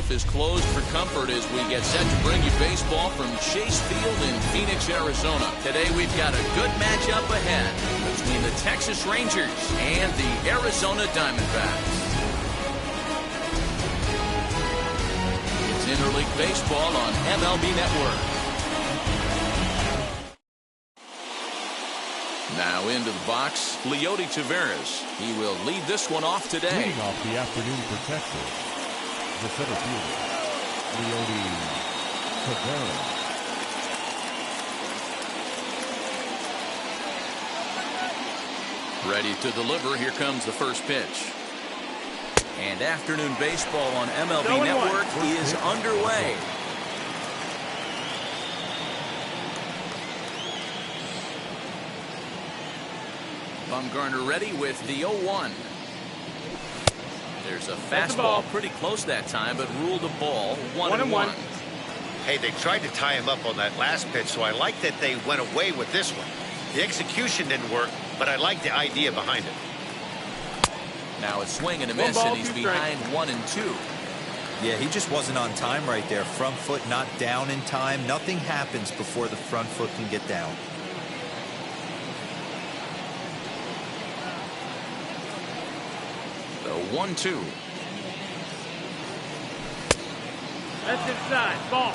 roof is closed for comfort as we get set to bring you baseball from Chase Field in Phoenix, Arizona. Today we've got a good matchup ahead between the Texas Rangers and the Arizona Diamondbacks. It's Interleague Baseball on MLB Network. Now into the box, Leody Taveras. He will lead this one off today. Leading off the afternoon for Texas, the center fielder, Leody Taveras. Ready to deliver. Here comes the first pitch. And afternoon baseball on MLB Network is underway. Bumgarner ready with the 0-1. There's a fastball pretty close that time, but ruled a ball. 1-1. Hey, they tried to tie him up on that last pitch, so I like that they went away with this one. The execution didn't work, but I like the idea behind it. Now a swing and a miss, and he's behind 1-2. Yeah, he just wasn't on time right there. Front foot not down in time. Nothing happens before the front foot can get down. The 1-2. That's inside. Ball.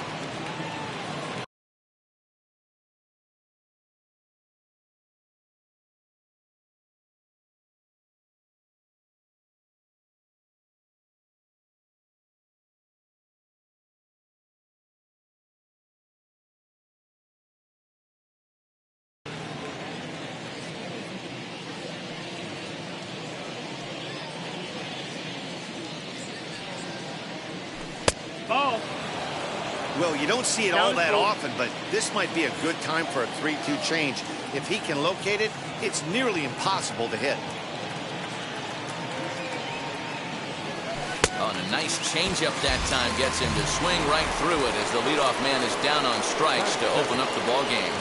Ball. Well, you don't see it all that often, but this might be a good time for a 3-2 change. If he can locate it, it's nearly impossible to hit. On a nice changeup that time, gets him to swing right through it as the leadoff man is down on strikes to open up the ball game.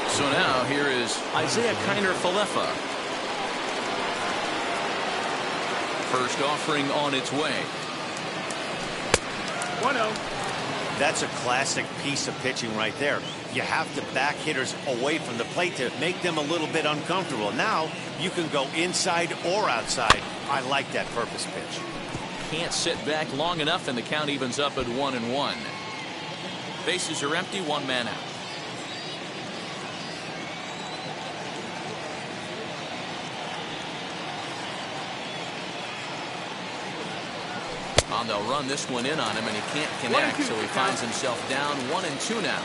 So now here is Isaiah Kiner-Falefa. First offering on its way. 1-0. That's a classic piece of pitching right there. You have to back hitters away from the plate to make them a little bit uncomfortable. Now you can go inside or outside. I like that purpose pitch. Can't sit back long enough, and the count evens up at 1-1. Bases are empty, one man out. They'll run this one in on him, and he can't connect, so he finds himself down 1-2 now.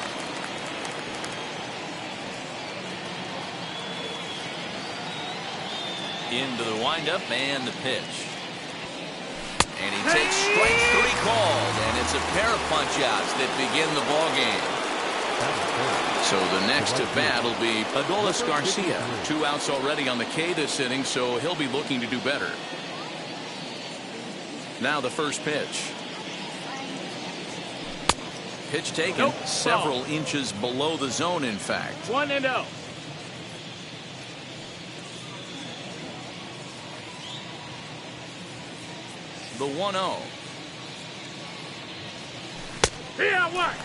Into the windup and the pitch. And he takes strike 3 called, and it's a pair of punch-outs that begin the ball game. So the next at bat will be Adolis Garcia. 2 outs already on the K this inning, so he'll be looking to do better. Now the first pitch. Pitch taken several inches below the zone, in fact. 1-0. The 1-0. Here, work.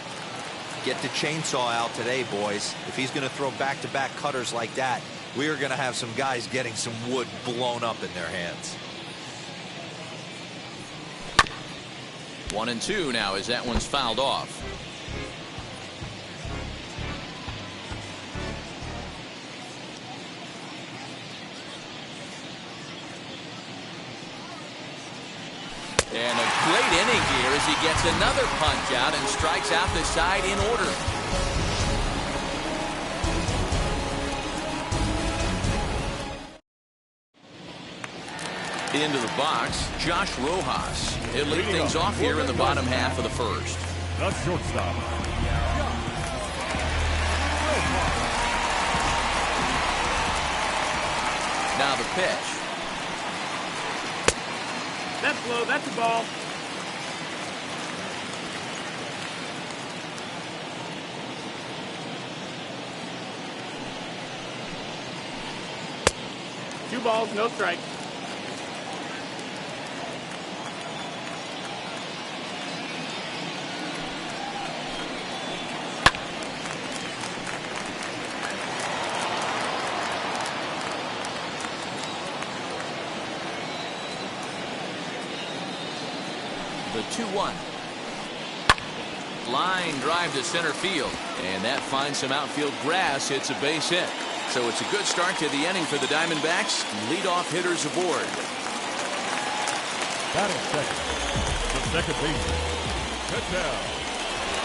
Get the chainsaw out today, boys. If he's going to throw back-to-back cutters like that, we are going to have some guys getting some wood blown up in their hands. 1-2 now as that one's fouled off. And a great inning here as he gets another punch out and strikes out the side in order. Into the box, Josh Rojas. He'll lead things off here in the bottom half of the first. The shortstop. Now the pitch. That's low. That's a ball. Two balls, no strikes. The 2-1. Line drive to center field, and that finds some outfield grass. It's a base hit. So it's a good start to the inning for the Diamondbacks. Leadoff hitters aboard. Batting second. The second baseman, Ketel.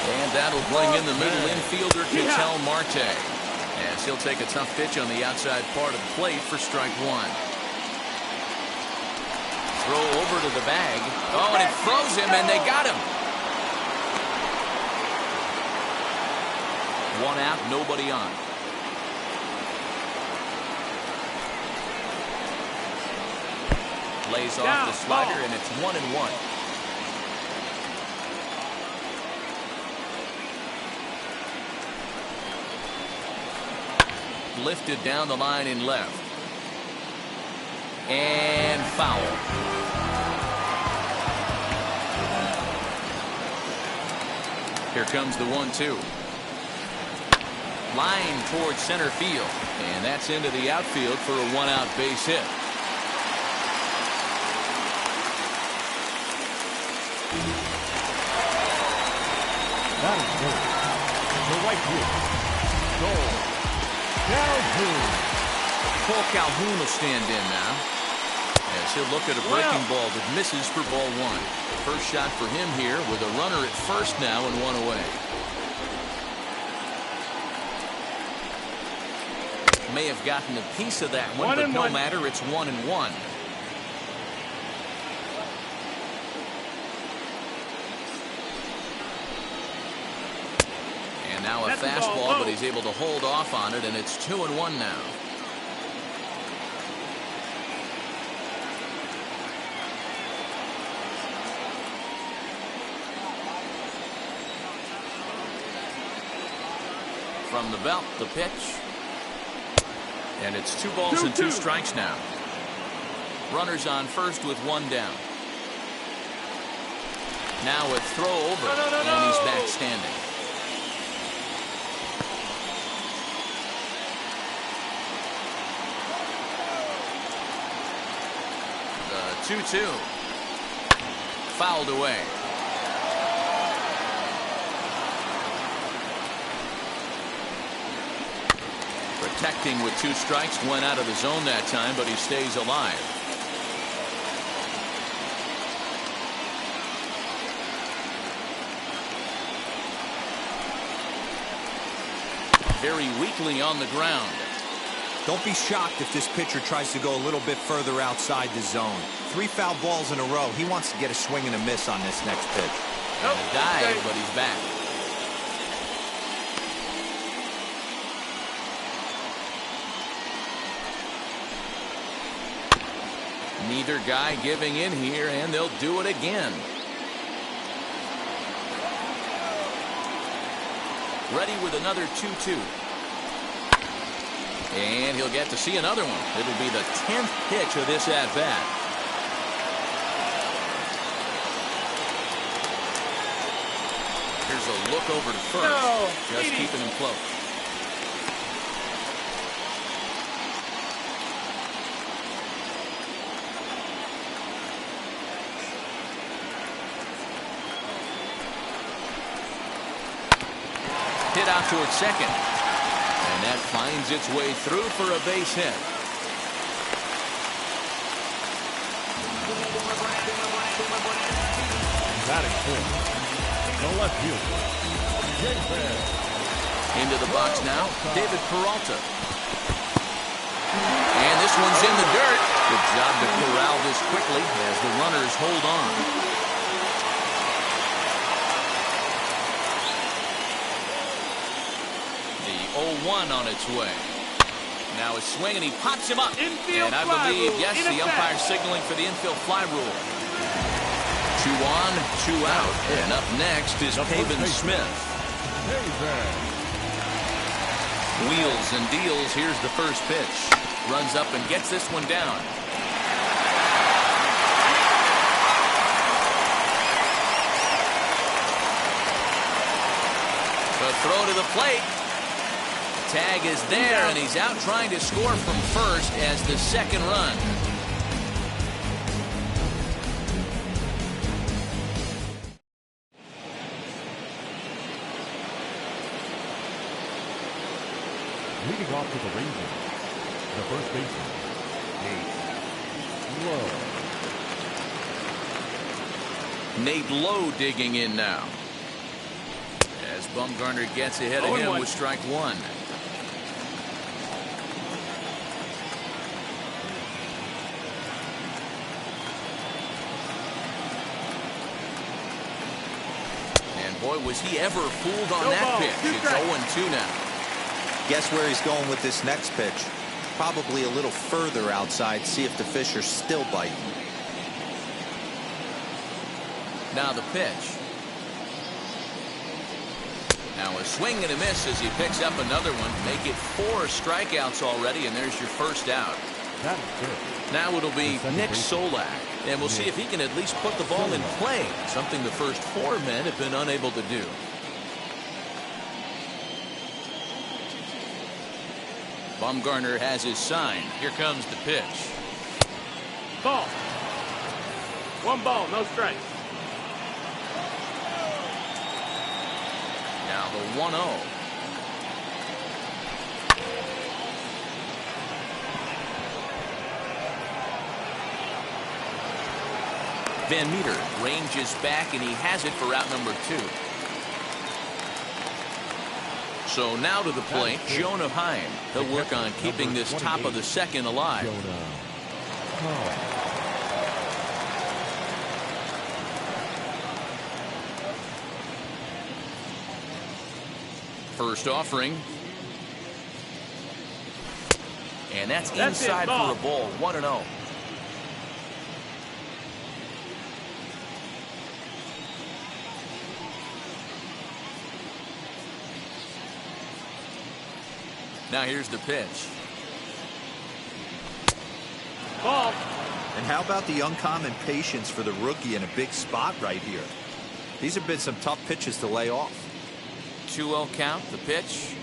And that'll bring in the middle infielder, Ketel Marte, as he'll take a tough pitch on the outside part of the plate for strike one. Throw over to the bag. Oh, and it froze him, and they got him. One out, nobody on. Lays off the slider, and it's 1-1. Lifted down the line in left. And foul. Here comes the 1-2. Line towards center field. And that's into the outfield for a one-out base hit. That is good. The right field. Goal. Calhoun. Paul Calhoun will stand in now, as he'll look at a breaking ball that misses for ball one. First shot for him here with a runner at first now and one away. May have gotten a piece of that one, but no matter, it's 1-1. And now a fastball, but he's able to hold off on it, and it's 2-1 now. From the belt, the pitch. And it's 2 balls and 2 strikes now. Runners on first with one down. Now a throw over, and he's back standing. The 2-2. Fouled away. Protecting with 2 strikes, went out of the zone that time, but he stays alive. Very weakly on the ground. Don't be shocked if this pitcher tries to go a little bit further outside the zone. 3 foul balls in a row. He wants to get a swing and a miss on this next pitch. And a dive, but he's back. Neither guy giving in here, and they'll do it again. Ready with another 2-2. And he'll get to see another one. It'll be the 10th pitch of this at-bat. Here's a look over to first. Just keeping him close. Hit out towards second. And that finds its way through for a base hit. Batting fourth. The left fielder, Webb. Into the box now, David Peralta. And this one's in the dirt. Good job to corral this quickly as the runners hold on. The 0-1 on its way. Now a swing, and he pops him up. Infield and I believe, yes, the umpire signaling for the infield fly rule. 2 on, 2 out. And up next is Pavin Smith. Wheels and deals. Here's the first pitch. Runs up and gets this one down. The throw to the plate. Tag is there, and he's out trying to score from first as the second run. Leading off to the Rangers, the first baseman, Nate Lowe. Nate Lowe digging in now. As Bumgarner gets ahead of him with strike one. And boy, was he ever fooled on that pitch. It's 0-2 now. Guess where he's going with this next pitch? Probably a little further outside. See if the fish are still biting. Now the pitch. Now a swing and a miss as he picks up another one. Make it 4 strikeouts already, and there's your first out. That is good. Now it'll be Nick Solak, and we'll see if he can at least put the ball in play, something the first 4 men have been unable to do. Bumgarner has his sign. Here comes the pitch. Ball. 1 ball, no strikes. Now the 1-0. Van Meter ranges back, and he has it for out number 2. So now to the plate, Jonah Heim. He'll work on keeping this top of the second alive. First offering. And that's inside for a ball. 1-0. Now here's the pitch. Ball. And how about the uncommon patience for the rookie in a big spot right here? These have been some tough pitches to lay off. 2-0 count, the pitch.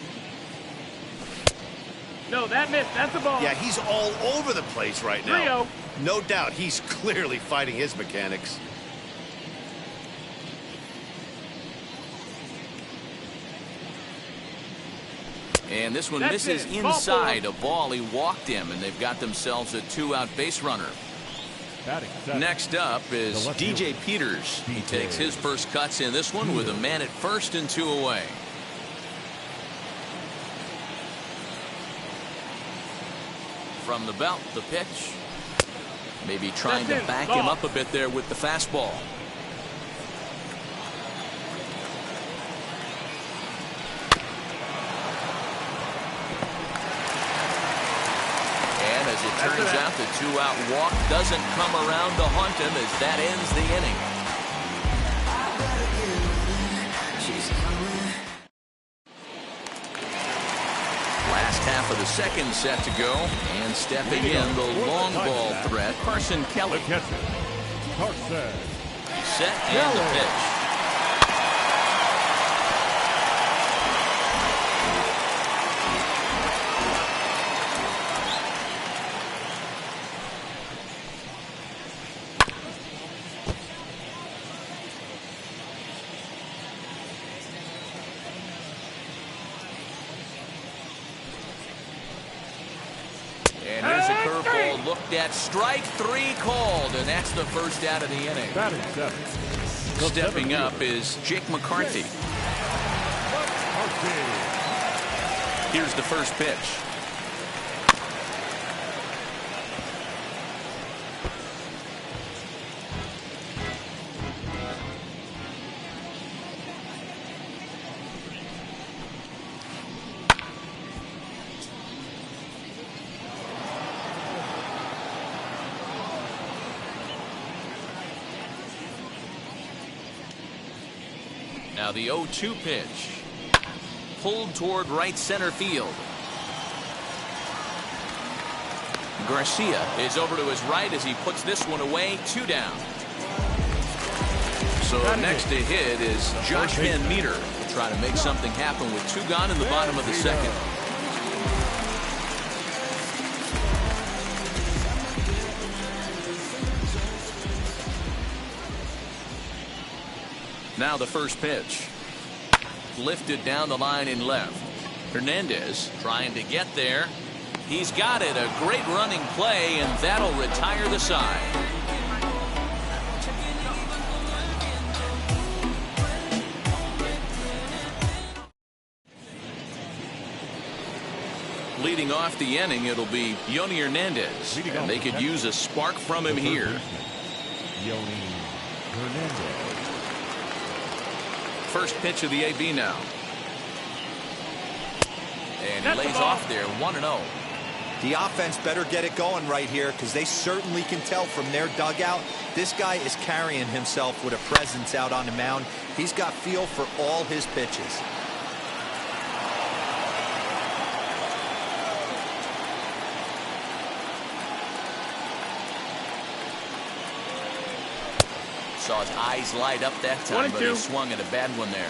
No, that missed. That's a ball. Yeah, he's all over the place right now. 3-0. No doubt he's clearly fighting his mechanics. And this one That's misses it. inside. A ball. He walked him, and they've got themselves a 2-out base runner. Next up is DJ Peters. He takes his first cuts in this one with a man at first and 2 away. From the belt, the pitch. Maybe trying to back him up a bit there with the fastball. And as it turns out, the 2-out walk doesn't come around to haunt him as that ends the inning. Last half of the second set to go, and stepping in the long ball threat, Carson Kelly. The catcher, Carson. Set and the pitch. And here's a curveball looked at. Strike 3 called, and that's the first out of the inning. Batting 7. Stepping up is Jake McCarthy. Here's the first pitch. Now the 0-2 pitch. Pulled toward right center field. Garcia is over to his right as he puts this one away. 2 down. So next to hit is Josh Van Meter. Try to make something happen with 2 gone in the bottom of the second. Now the first pitch. Lifted down the line in left. Hernandez trying to get there. He's got it. A great running play, and that'll retire the side. Leading off the inning, it'll be Yoni Hernandez, and they could use a spark from him here. Yoni Hernandez. First pitch of the AB now. And he lays off there, 1-0. The offense better get it going right here, because they certainly can tell from their dugout this guy is carrying himself with a presence out on the mound. He's got feel for all his pitches. Saw his eyes light up that time, but he swung at a bad one there.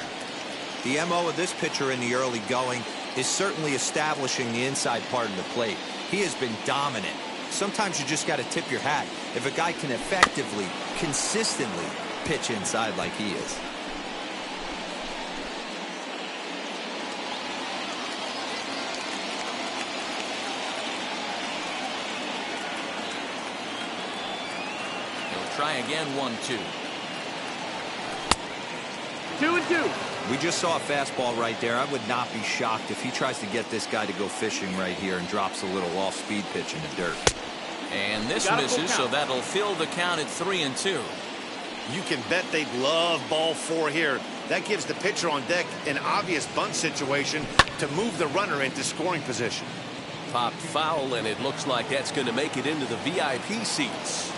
The MO of this pitcher in the early going is certainly establishing the inside part of the plate. He has been dominant. Sometimes you just got to tip your hat if a guy can effectively, consistently pitch inside like he is. He'll try again, 1-2. 2-2. We just saw a fastball right there. I would not be shocked if he tries to get this guy to go fishing right here and drops a little off-speed pitch in the dirt. And this misses, so that'll fill the count at 3-2. You can bet they'd love ball 4 here. That gives the pitcher on deck an obvious bunt situation to move the runner into scoring position. Popped foul, and it looks like that's going to make it into the VIP seats.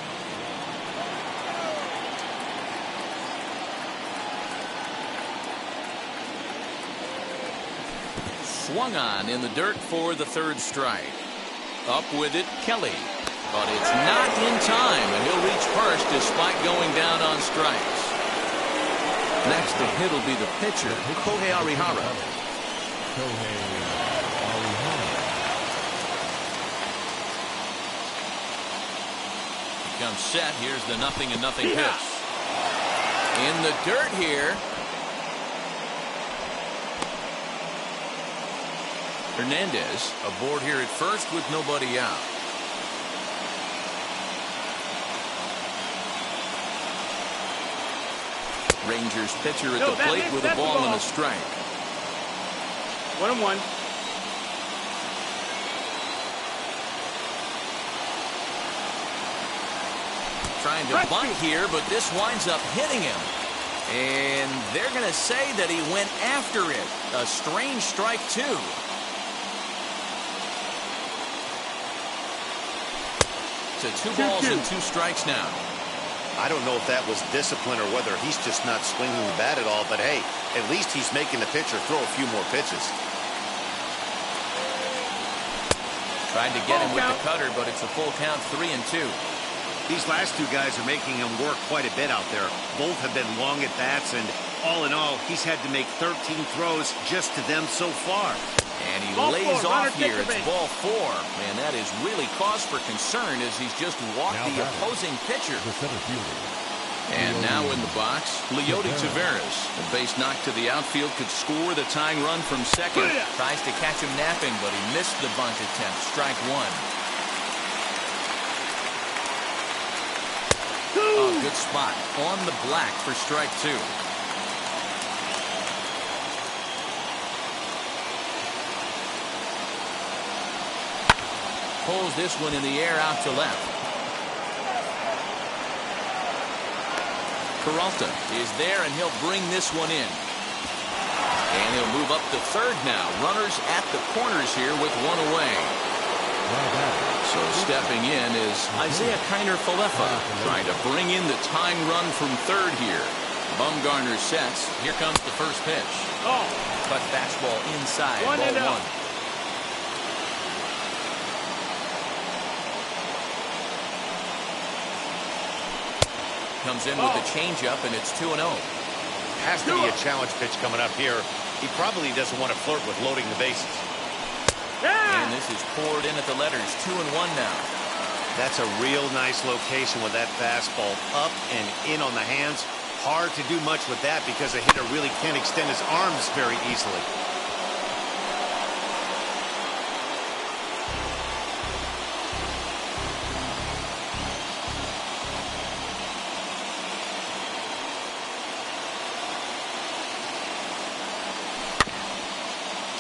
Swung on in the dirt for the third strike. Up with it, Kelly. But it's not in time, and he'll reach first despite going down on strikes. Next to hit will be the pitcher, Kohei Arihara. Kohei Arihara. Comes set. Here's the 0-0 pitch. In the dirt here. Hernandez aboard here at first with nobody out. Rangers pitcher at the plate with a ball and a strike. 1-1. Trying to bunt here, but this winds up hitting him. And they're going to say that he went after it. A strange strike, too. To 2 balls and 2 strikes now. I don't know if that was discipline or whether he's just not swinging the bat at all, but hey, at least he's making the pitcher throw a few more pitches. Tried to get him with the cutter, but it's a full count, 3-2. These last 2 guys are making him work quite a bit out there. Both have been long at bats, and all in all, he's had to make 13 throws just to them so far. And he lays off here. It's ball 4. Man, that is really cause for concern as he's just walked the opposing pitcher. The center fielder. And now in the box, Leody Taveras. The base knock to the outfield could score the tying run from second. Tries to catch him napping, but he missed the bunt attempt. Strike 1. Oh, good spot on the black for strike 2. Pulls this one in the air out to left. Peralta is there, and he'll bring this one in. And he'll move up to third now. Runners at the corners here with 1 away. So stepping in is Isaiah Kiner-Falefa, trying to bring in the tying run from third here. Bumgarner sets. Here comes the first pitch. Cut fastball inside. Ball 1. Comes in with the changeup, and it's 2-0. Has to be a challenge pitch coming up here. He probably doesn't want to flirt with loading the bases. And this is poured in at the letters. 2-1 now. That's a real nice location with that fastball up and in on the hands. Hard to do much with that because a hitter really can't extend his arms very easily.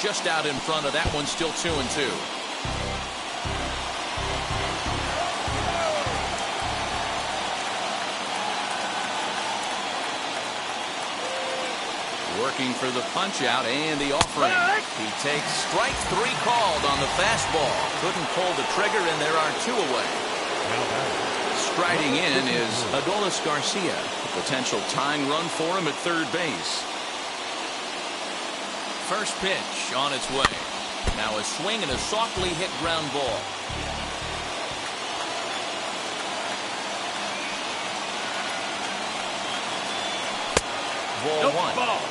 just out in front of that one, still 2-2. Working for the punch out and the offering. He takes strike 3 called on the fastball. Couldn't pull the trigger, and there are 2 away. Striding in is Adolis Garcia. A potential tying run for him at third base. First pitch on its way. Now a swing and a softly hit ground ball. Ball 1. Ball.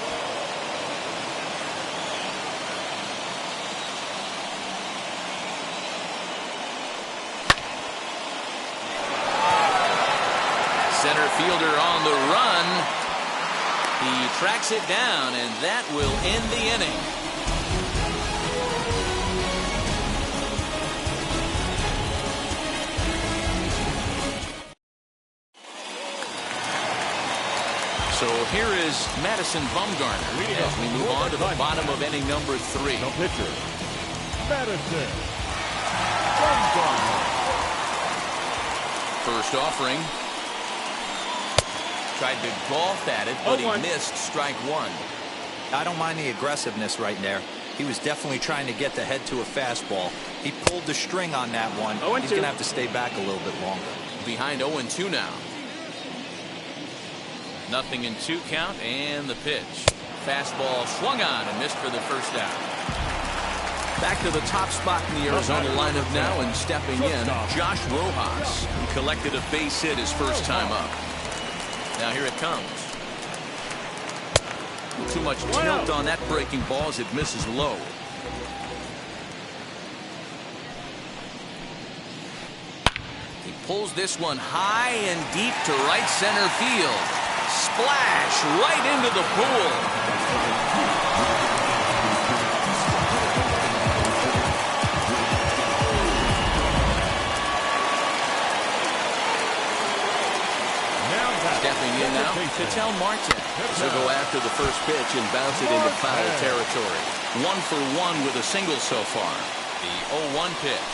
Center fielder on the run. He tracks it down, and that will end the inning. So here is Madison Bumgarner as we move on to the bottom of inning number 3. The pitcher, Madison Bumgarner. First offering. Tried to golf at it, but he 0-1. missed strike 1. I don't mind the aggressiveness right there. He was definitely trying to get the head to a fastball. He pulled the string on that one. 0-2. He's going to have to stay back a little bit longer. Behind 0-2 now. 0-2 count, and the pitch. Fastball swung on and missed for the first out. Back to the top spot in the Arizona lineup now, and stepping in, Josh Rojas. He collected a base hit his first time up. Now here it comes. Too much tilt on that breaking ball as it misses low. He pulls this one high and deep to right center field. Splash right into the pool. Stepping in now, Ketel Marte. So go after the first pitch and bounce it into foul territory. 1 for 1 with a single so far. The 0-1 pitch.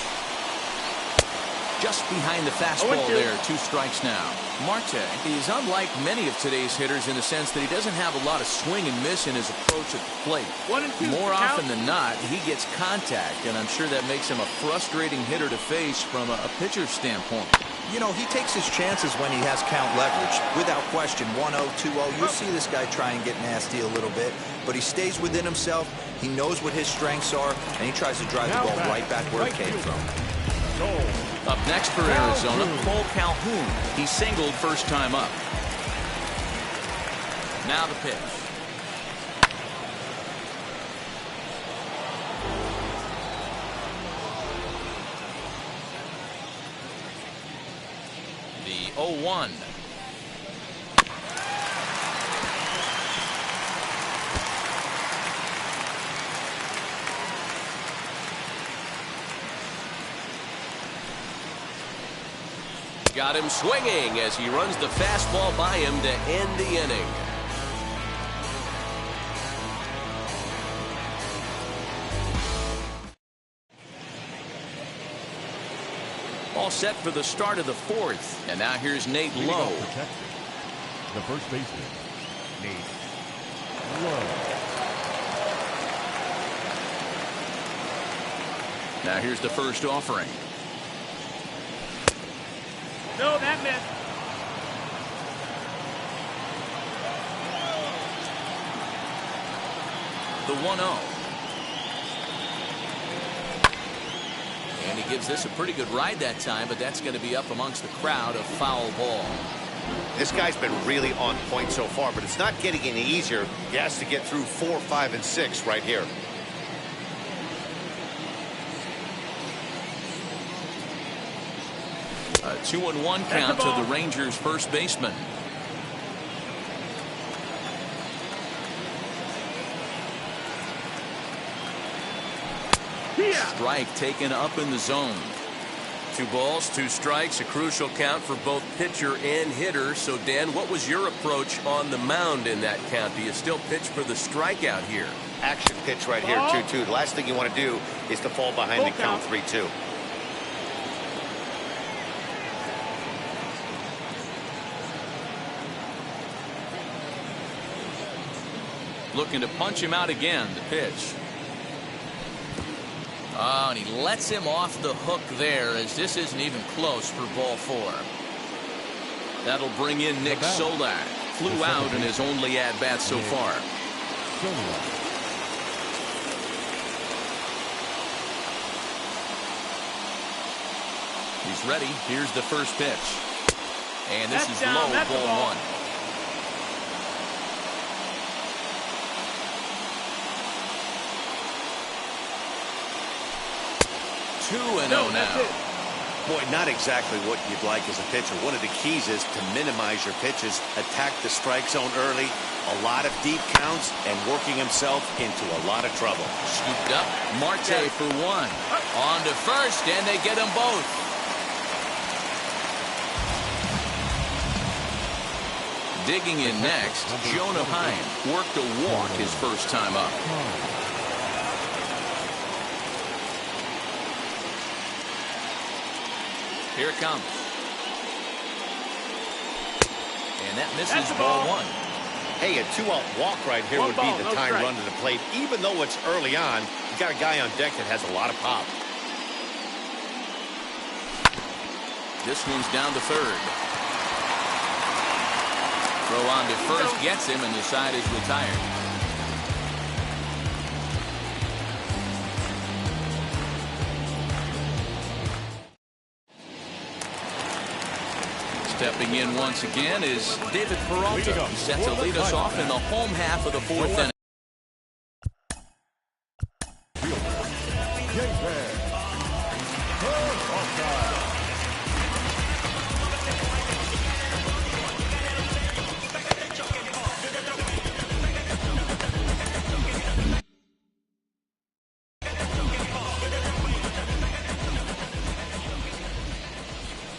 Just behind the fastball there, 2 strikes now. Marte is unlike many of today's hitters in the sense that he doesn't have a lot of swing and miss in his approach at the plate. 1-2. More often than not, he gets contact, and I'm sure that makes him a frustrating hitter to face from a pitcher's standpoint. You know, he takes his chances when he has count leverage. Without question, 1-0, 2-0. You'll see this guy try and get nasty a little bit, but he stays within himself. He knows what his strengths are, and he tries to drive the ball right back where it came from. Up next for Arizona, Cole Calhoun. He singled first time up. Now the pitch. The 0-1. Got him swinging as he runs the fastball by him to end the inning. All set for the start of the 4th. And now here's Nate Lowe. The first baseman, Nate Lowe. Now here's the first offering. No, that missed. The 1-0. And he gives this a pretty good ride that time, but that's going to be up amongst the crowd, a foul ball. This guy's been really on point so far, but it's not getting any easier. He has to get through 4, 5, and 6 right here. A 2-1 count to the Rangers' first baseman. Strike taken up in the zone. 2 balls, 2 strikes, a crucial count for both pitcher and hitter. So, Dan, what was your approach on the mound in that count? Do you still pitch for the strikeout here? Action pitch right here, 2-2. The last thing you want to do is to fall behind the count 3-2. Looking to punch him out again. The pitch. Oh, and he lets him off the hook there, as this isn't even close for ball 4. That'll bring in Nick Solak. Flew out in his only at-bat so far. He's ready. Here's the first pitch. And this is low, ball 1. Two and 0 now. Boy, not exactly what you'd like as a pitcher. One of the keys is to minimize your pitches, attack the strike zone early, a lot of deep counts, and working himself into a lot of trouble. Scooped up. Marte for 1. On to first, and they get them both. Digging in next, Jonah Heim worked a walk his first time up. Here it comes. And that misses ball 1. Hey, a 2-out walk right here would be the time run to the plate. Even though it's early on, you got a guy on deck that has a lot of pop. This one's down to third. Throw on to first gets him, and the side is retired. Stepping in once again is David Peralta. He's set to lead us off in the home half of the 4th inning.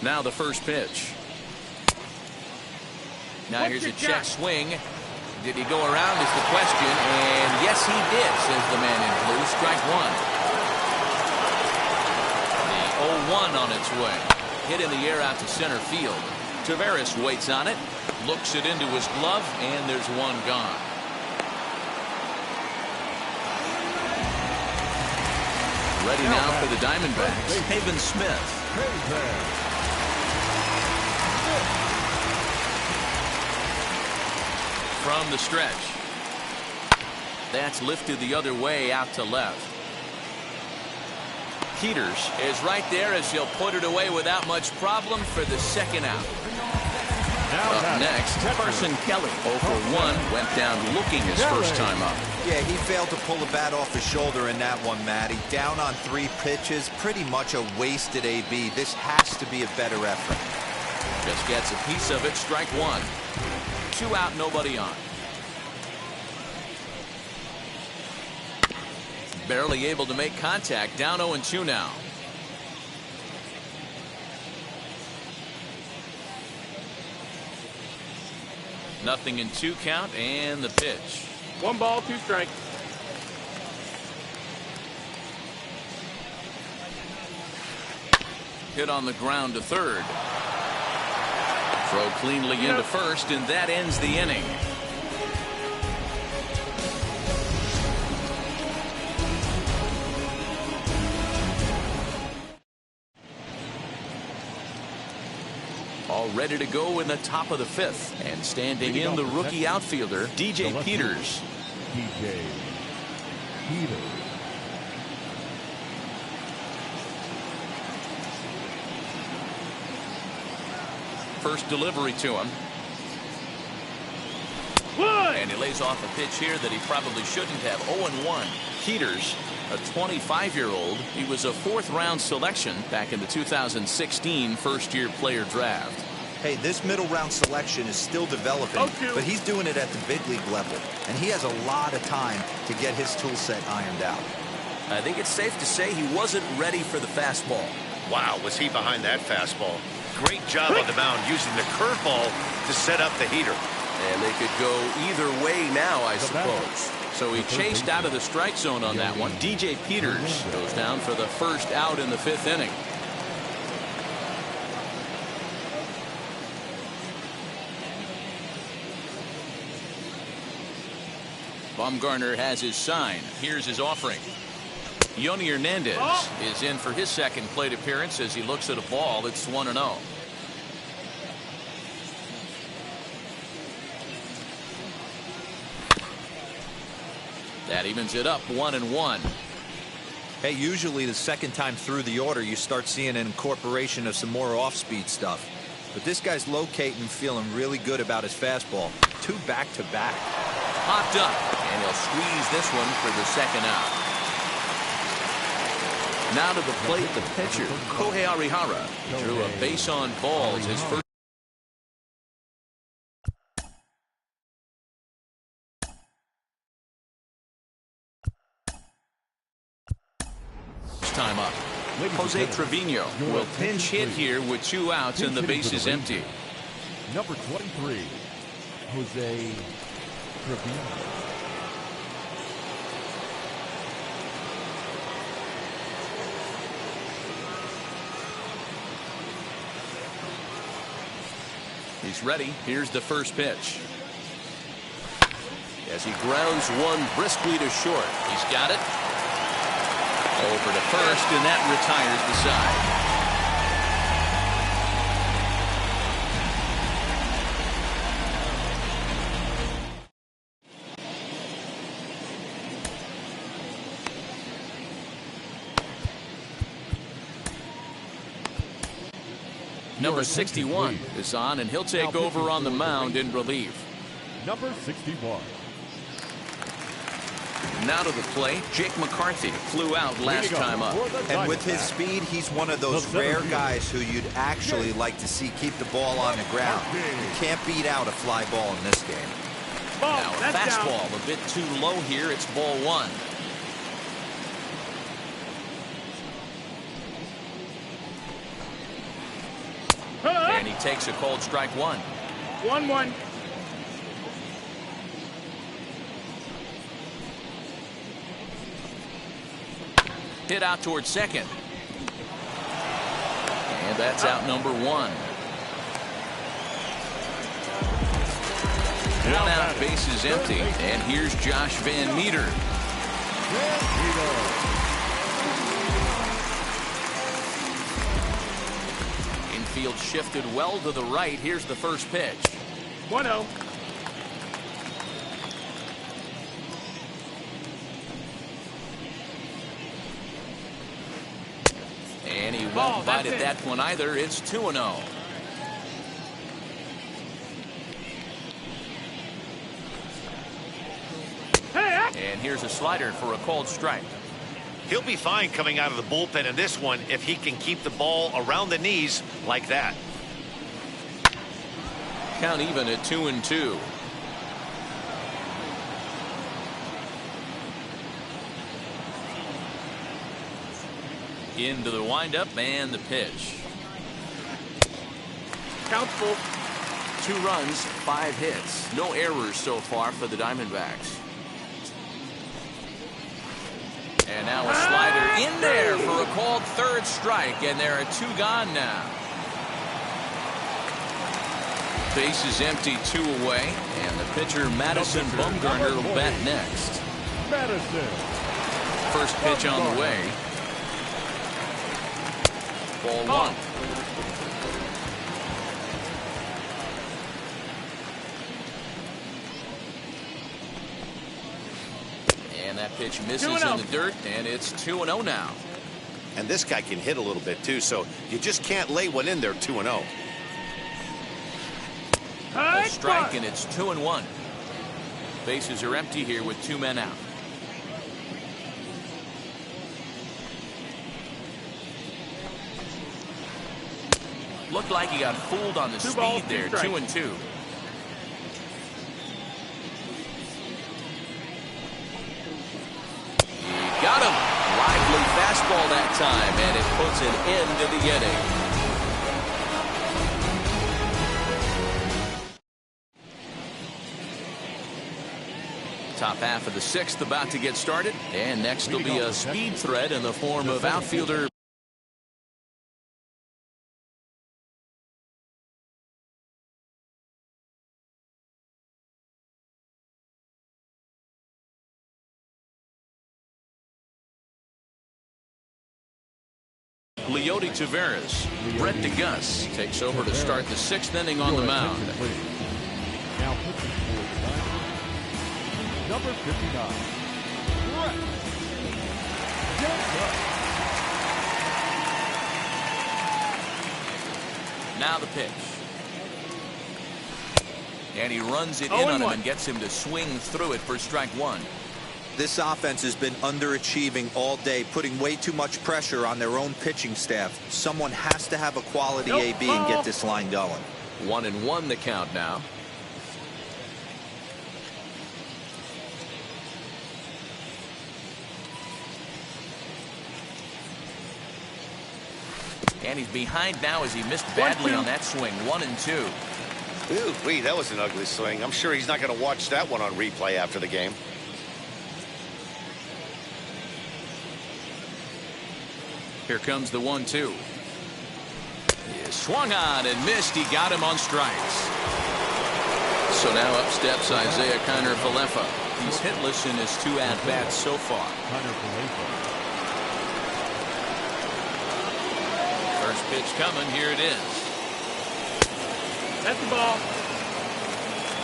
Now the first pitch. Now here's a check swing. Did he go around is the question, and yes he did, says the man in blue. Strike 1. The 0-1 on its way. Hit in the air out to center field. Taveras waits on it, looks it into his glove, and there's one gone. Ready now for the Diamondbacks. Haven Smith. From the stretch. That's lifted the other way out to left. Peters is right there as he'll put it away without much problem for the second out. Up next, Carson Kelly, 0 for 1, went down looking his first time up. Yeah, he failed to pull the bat off his shoulder in that one, Matty. Down on 3 pitches, pretty much a wasted AB. This has to be a better effort. Just gets a piece of it, strike 1. 2 out, nobody on. Barely able to make contact, down 0-2 now. Nothing in 2 count, and the pitch. 1 ball, 2 strikes. Hit on the ground to third. Throw cleanly into first, and that ends the inning. All ready to go in the top of the 5th, and standing in the rookie outfielder, DJ Peters. DJ Peters. First delivery to him. And he lays off a pitch here that he probably shouldn't have. 0-1. Peters, a 25-year-old. He was a 4th-round selection back in the 2016 first-year player draft. Hey, this middle-round selection is still developing, but he's doing it at the big league level, and he has a lot of time to get his tool set ironed out. I think it's safe to say he wasn't ready for the fastball. Wow, was he behind that fastball. Great job on the mound using the curveball to set up the heater. And they could go either way now, I suppose. So he chased out of the strike zone on that one. DJ Peters goes down for the first out in the 5th inning. Bumgarner has his sign. Here's his offering. Yoni Hernandez is in for his second plate appearance as he looks at a ball. It's 1-0. That evens it up 1-1. Hey, usually the second time through the order you start seeing an incorporation of some more off-speed stuff. But this guy's locating, feeling really good about his fastball. 2 back-to-back. Popped up, and he'll squeeze this one for the second out. Now to the plate, the pitcher, Kohei Arihara. He drew a base on balls his first time up. Jose Trevino will pinch hit here with 2 outs and the base is empty. Number 23, Jose Trevino. He's ready. Here's the first pitch. As he grounds one briskly to short. He's got it. Over to first, and that retires the side. Number 61 is on, and he'll take over on the mound in relief. Number 61. Now to the plate, Jake McCarthy flew out last time up. And with his speed, he's one of those rare guys who you'd actually like to see keep the ball on the ground. You can't beat out a fly ball in this game. Now a fastball a bit too low here. It's ball 1. And he takes a cold strike 1. 1-1. Hit out towards second. And that's out number 1. 1 out, base is empty. And here's Josh Van Meter. Infield shifted well to the right. Here's the first pitch. 1-0. And he won't bite at that one either. It's 2-0. And here's a slider for a cold strike. He'll be fine coming out of the bullpen in this one if he can keep the ball around the knees like that. Count even at 2-2. Into the windup and the pitch. Count's full. 2 runs, 5 hits. No errors so far for the Diamondbacks. And now a slider in there for a called third strike, and there are 2 gone now. Base is empty, 2 away, and the pitcher Madison Bumgarner will bat next. Madison. First pitch on the way. Ball 1. And that pitch misses in the dirt, and it's 2-0 now. And this guy can hit a little bit too, so you just can't lay one in there 2-0. A strike, and it's 2-1. Bases are empty here with 2 men out. Looked like he got fooled on the speed there. 2-2. He got him. Lively fastball that time, and it puts an end to the inning. Top half of the sixth about to get started, and next will be a speed threat in the form of outfielder Leody Taveras. Brett DeGus takes over to start the sixth inning on the mound. Now pitching for the Dodgers, number 59, Brett DeGus. Now the pitch. And he runs it in on him and gets him to swing through it for strike one. This offense has been underachieving all day, putting way too much pressure on their own pitching staff. Someone has to have a quality AB and get this line going. 1-1 the count now. And he's behind now as he missed badly on that swing. 1-2. Ooh, wee, that was an ugly swing. I'm sure he's not going to watch that one on replay after the game. Here comes the 1-2. He swung on and missed. He got him on strikes. So now up steps Isaiah Kiner-Falefa. He's hitless in his 2 at-bats so far. First pitch coming. Here it is. That's the ball.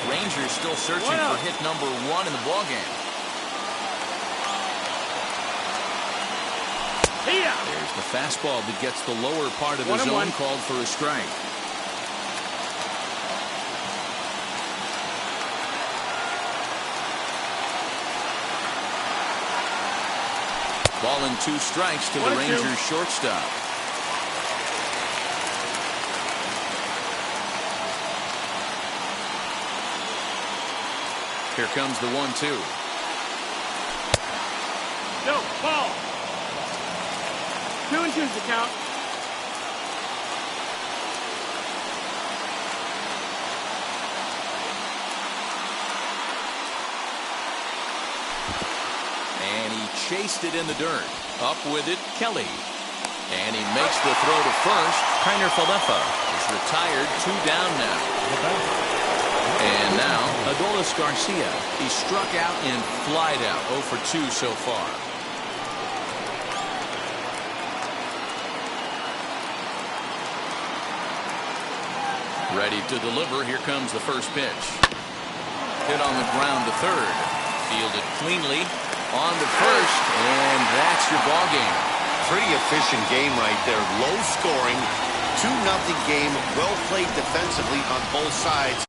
Rangers still searching for hit number 1 in the ballgame. There's the fastball that gets the lower part of the zone, called for a strike. Ball and 2 strikes to the Rangers shortstop. Here comes the 1-2. No, ball. 2-2 the count. And he chased it in the dirt. Up with it, Kelly. And he makes the throw to first. Kiner-Falefa is retired. 2 down now. And now, Adolis Garcia. He struck out and flied out. 0 for 2 so far. Ready to deliver. Here comes the first pitch. Hit on the ground to third. Fielded cleanly on to first. And that's your ball game. Pretty efficient game right there. Low scoring, 2-0 game. Well played defensively on both sides.